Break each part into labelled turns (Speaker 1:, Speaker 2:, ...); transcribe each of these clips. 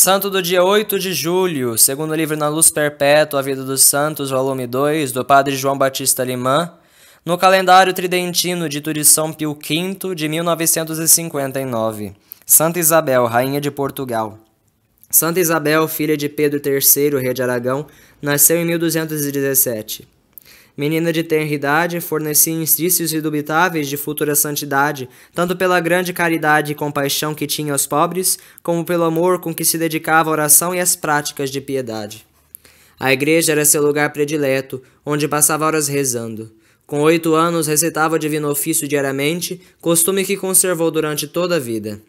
Speaker 1: Santo do dia 8 de julho, segundo o livro Na Luz Perpétua, A Vida dos Santos, volume 2, do padre João Batista Limã, no calendário tridentino de São Pio V de 1959. Santa Isabel, Rainha de Portugal. Santa Isabel, filha de Pedro III, rei de Aragão, nasceu em 1217. Menina de tenra idade, fornecia indícios indubitáveis de futura santidade, tanto pela grande caridade e compaixão que tinha aos pobres, como pelo amor com que se dedicava à oração e às práticas de piedade. A igreja era seu lugar predileto, onde passava horas rezando. Com 8 anos, recitava o divino ofício diariamente, costume que conservou durante toda a vida.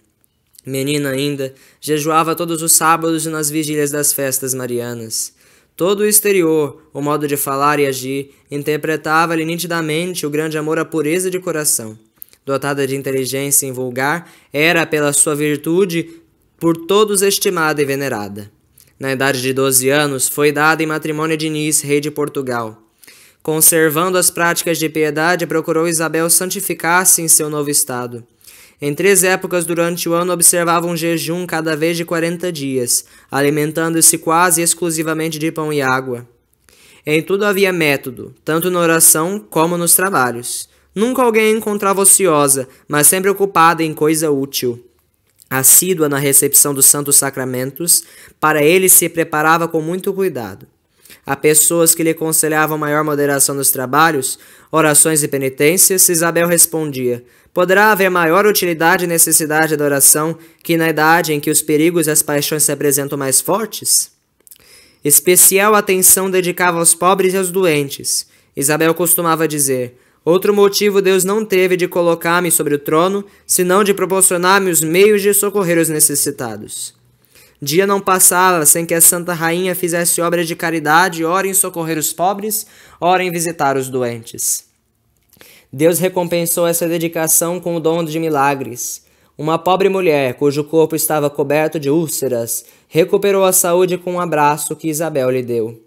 Speaker 1: Menina ainda, jejuava todos os sábados e nas vigílias das festas marianas. Todo o exterior, o modo de falar e agir, interpretava-lhe nitidamente o grande amor à pureza de coração. Dotada de inteligência invulgar, era, pela sua virtude, por todos estimada e venerada. Na idade de 12 anos, foi dada em matrimônio a Diniz, rei de Portugal. Conservando as práticas de piedade, procurou Isabel santificar-se em seu novo estado. Em 3 épocas durante o ano observava um jejum cada vez de 40 dias, alimentando-se quase exclusivamente de pão e água. Em tudo havia método, tanto na oração como nos trabalhos. Nunca alguém a encontrava ociosa, mas sempre ocupada em coisa útil. Assídua na recepção dos santos sacramentos, para eles se preparava com muito cuidado. A pessoas que lhe aconselhavam maior moderação nos trabalhos, orações e penitências, Isabel respondia: poderá haver maior utilidade e necessidade da oração que na idade em que os perigos e as paixões se apresentam mais fortes? Especial atenção dedicava aos pobres e aos doentes. Isabel costumava dizer: outro motivo Deus não teve de colocar-me sobre o trono, senão de proporcionar-me os meios de socorrer os necessitados. Dia não passava sem que a Santa Rainha fizesse obras de caridade, ora em socorrer os pobres, ora em visitar os doentes. Deus recompensou essa dedicação com o dom de milagres. Uma pobre mulher, cujo corpo estava coberto de úlceras, recuperou a saúde com um abraço que Isabel lhe deu.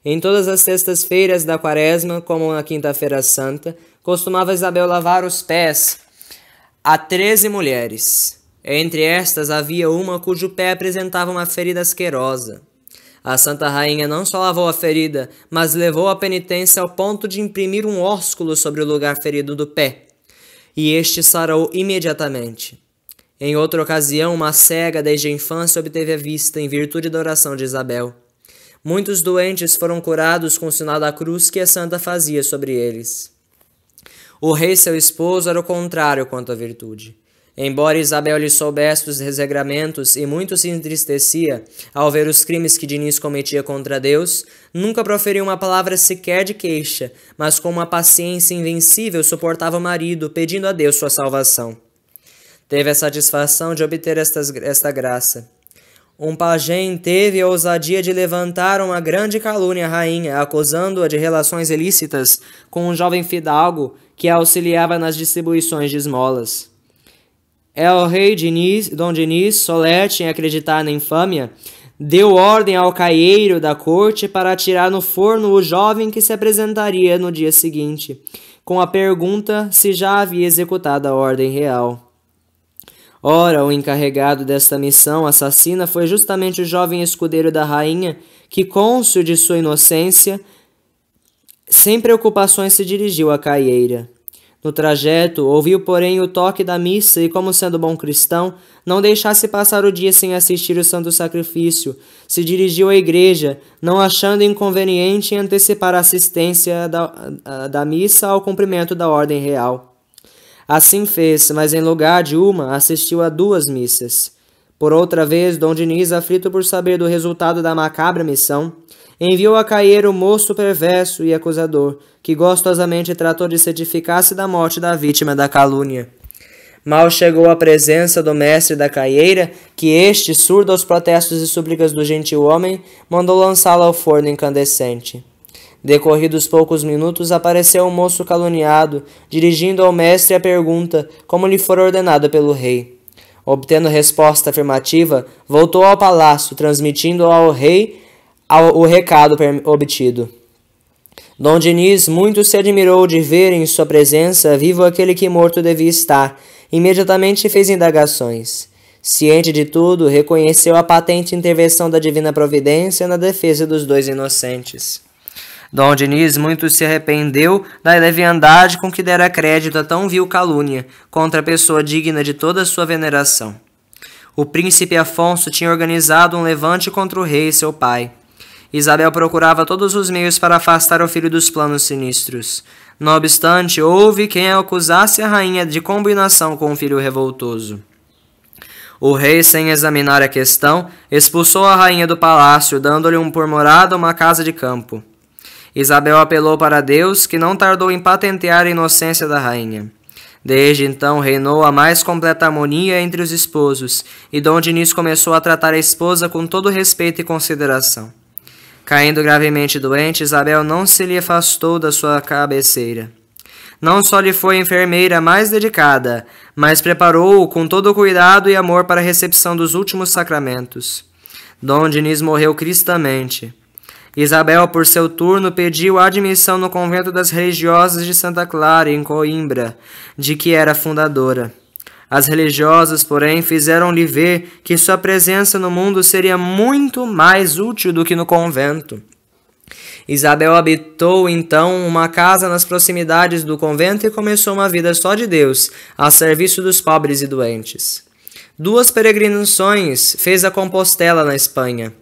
Speaker 1: Em todas as sextas-feiras da quaresma, como na quinta-feira santa, costumava Isabel lavar os pés a 13 mulheres. Entre estas havia uma cujo pé apresentava uma ferida asquerosa. A Santa Rainha não só lavou a ferida, mas levou a penitência ao ponto de imprimir um ósculo sobre o lugar ferido do pé, e este sarou imediatamente. Em outra ocasião, uma cega desde a infância obteve a vista em virtude da oração de Isabel. Muitos doentes foram curados com o sinal da cruz que a santa fazia sobre eles. O rei, seu esposo, era o contrário quanto à virtude. Embora Isabel lhe soubesse os desregramentos e muito se entristecia ao ver os crimes que Diniz cometia contra Deus, nunca proferiu uma palavra sequer de queixa, mas com uma paciência invencível suportava o marido, pedindo a Deus sua salvação. Teve a satisfação de obter esta graça. Um pajem teve a ousadia de levantar uma grande calúnia à rainha, acusando-a de relações ilícitas com um jovem fidalgo que a auxiliava nas distribuições de esmolas. O rei Dom Diniz, solerte em acreditar na infâmia, deu ordem ao caieiro da corte para atirar no forno o jovem que se apresentaria no dia seguinte, com a pergunta se já havia executado a ordem real. Ora, o encarregado desta missão assassina foi justamente o jovem escudeiro da rainha, que, cônscio de sua inocência, sem preocupações se dirigiu à caieira. No trajeto, ouviu, porém, o toque da missa e, como sendo bom cristão, não deixasse passar o dia sem assistir o santo sacrifício, se dirigiu à igreja, não achando inconveniente em antecipar a assistência da missa ao cumprimento da ordem real. Assim fez, mas em lugar de uma, assistiu a 2 missas. Por outra vez, Dom Diniz, aflito por saber do resultado da macabra missão, enviou a caieiro o moço perverso e acusador, que gostosamente tratou de certificar-se da morte da vítima da calúnia. Mal chegou à presença do mestre da caieira, que este, surdo aos protestos e súplicas do gentil homem, mandou lançá-lo ao forno incandescente. Decorridos poucos minutos, apareceu o moço caluniado, dirigindo ao mestre a pergunta, como lhe fora ordenado pelo rei. Obtendo resposta afirmativa, voltou ao palácio, transmitindo ao rei o recado obtido. Dom Diniz muito se admirou de ver em sua presença vivo aquele que morto devia estar. Imediatamente fez indagações. Ciente de tudo, reconheceu a patente intervenção da divina providência na defesa dos dois inocentes. Dom Dinis muito se arrependeu da leviandade com que dera crédito a tão vil calúnia contra a pessoa digna de toda a sua veneração. O príncipe Afonso tinha organizado um levante contra o rei, seu pai. Isabel procurava todos os meios para afastar o filho dos planos sinistros. Não obstante, houve quem acusasse a rainha de combinação com o filho revoltoso. O rei, sem examinar a questão, expulsou a rainha do palácio, dando-lhe por morada uma casa de campo. Isabel apelou para Deus, que não tardou em patentear a inocência da rainha. Desde então reinou a mais completa harmonia entre os esposos, e Dom Dinis começou a tratar a esposa com todo respeito e consideração. Caindo gravemente doente, Isabel não se lhe afastou da sua cabeceira. Não só lhe foi a enfermeira mais dedicada, mas preparou-o com todo cuidado e amor para a recepção dos últimos sacramentos. Dom Dinis morreu cristamente. Isabel, por seu turno, pediu a admissão no convento das religiosas de Santa Clara, em Coimbra, de que era fundadora. As religiosas, porém, fizeram-lhe ver que sua presença no mundo seria muito mais útil do que no convento. Isabel habitou, então, uma casa nas proximidades do convento e começou uma vida só de Deus, a serviço dos pobres e doentes. 2 peregrinações fez a Compostela, na Espanha.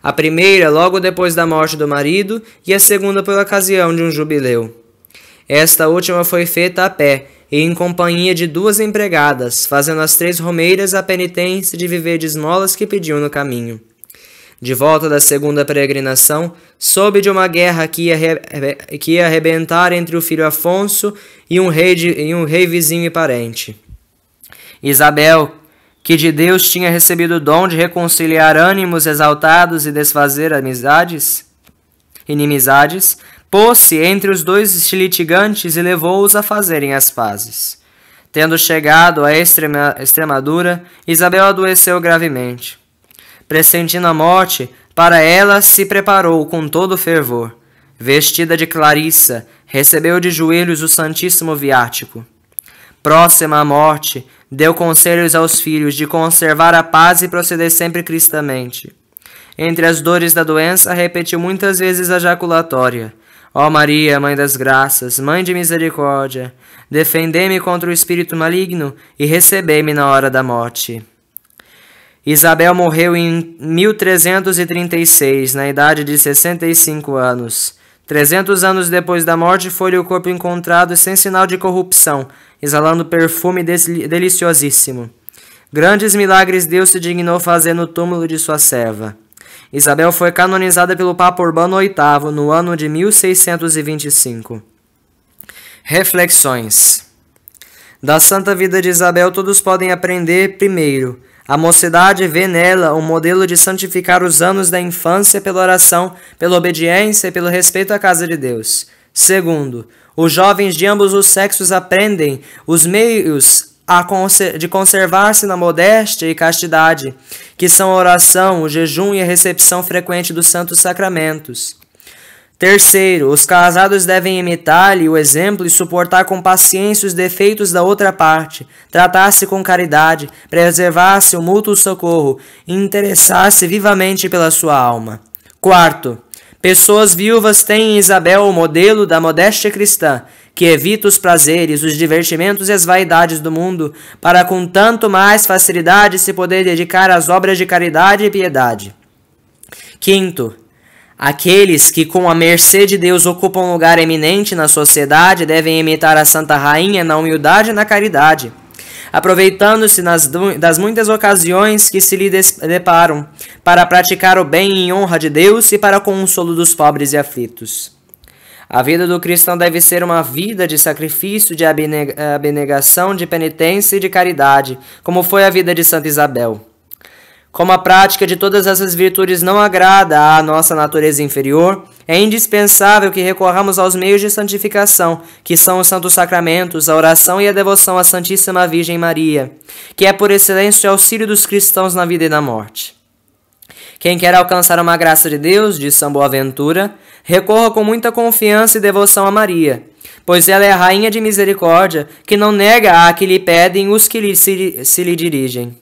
Speaker 1: A primeira logo depois da morte do marido e a segunda por ocasião de um jubileu. Esta última foi feita a pé e em companhia de 2 empregadas, fazendo as 3 romeiras a penitência de viver de esmolas que pediam no caminho. De volta da segunda peregrinação, soube de uma guerra que ia arrebentar entre o filho Afonso e um rei vizinho e parente. Isabel, que de Deus tinha recebido o dom de reconciliar ânimos exaltados e desfazer inimizades, pôs-se entre os 2 litigantes e levou-os a fazerem as pazes. Tendo chegado à Extremadura, Isabel adoeceu gravemente. Pressentindo a morte, para ela se preparou com todo fervor. Vestida de Clarissa, recebeu de joelhos o Santíssimo Viático. Próxima à morte, deu conselhos aos filhos de conservar a paz e proceder sempre cristamente. Entre as dores da doença, repetiu muitas vezes a jaculatória: Ó Maria, Mãe das Graças, Mãe de Misericórdia, defendei-me contra o espírito maligno e recebei-me na hora da morte. Isabel morreu em 1336, na idade de 65 anos. 300 anos depois da morte, foi-lhe o corpo encontrado sem sinal de corrupção, exalando perfume deliciosíssimo. Grandes milagres Deus se dignou fazer no túmulo de sua serva. Isabel foi canonizada pelo Papa Urbano VIII no ano de 1625. Reflexões. Da santa vida de Isabel todos podem aprender, primeiro, a mocidade vê nela um modelo de santificar os anos da infância pela oração, pela obediência e pelo respeito à casa de Deus. Segundo, os jovens de ambos os sexos aprendem os meios de conservar-se na modéstia e castidade, que são a oração, o jejum e a recepção frequente dos santos sacramentos. Terceiro, os casados devem imitar-lhe o exemplo e suportar com paciência os defeitos da outra parte, tratar-se com caridade, preservar-se o mútuo socorro e interessar-se vivamente pela sua alma. Quarto, pessoas viúvas têm em Isabel o modelo da modéstia cristã, que evita os prazeres, os divertimentos e as vaidades do mundo, para com tanto mais facilidade se poder dedicar às obras de caridade e piedade. Quinto, aqueles que com a mercê de Deus ocupam um lugar eminente na sociedade devem imitar a Santa Rainha na humildade e na caridade, aproveitando-se das muitas ocasiões que se lhe deparam, para praticar o bem em honra de Deus e para consolo dos pobres e aflitos. A vida do cristão deve ser uma vida de sacrifício, de abnegação, de penitência e de caridade, como foi a vida de Santa Isabel. Como a prática de todas essas virtudes não agrada à nossa natureza inferior, é indispensável que recorramos aos meios de santificação, que são os santos sacramentos, a oração e a devoção à Santíssima Virgem Maria, que é por excelência o auxílio dos cristãos na vida e na morte. Quem quer alcançar uma graça de Deus, diz São Boaventura, recorra com muita confiança e devoção a Maria, pois ela é a Rainha de Misericórdia, que não nega a que lhe pedem os que se lhe dirigem.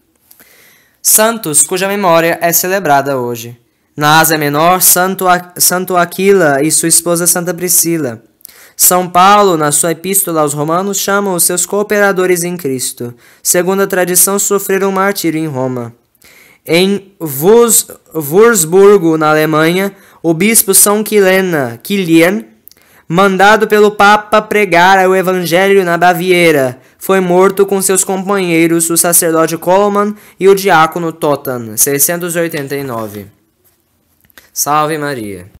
Speaker 1: Santos cuja memória é celebrada hoje. Na Ásia Menor, Santo Aquila e sua esposa Santa Priscila. São Paulo, na sua epístola aos Romanos, chama os seus cooperadores em Cristo. Segundo a tradição, sofreram martírio em Roma. Em Würzburgo, na Alemanha, o bispo São Kilian, mandado pelo Papa pregar o Evangelho na Baviera, foi morto com seus companheiros, o sacerdote Koloman e o diácono Totan, 689. Salve Maria!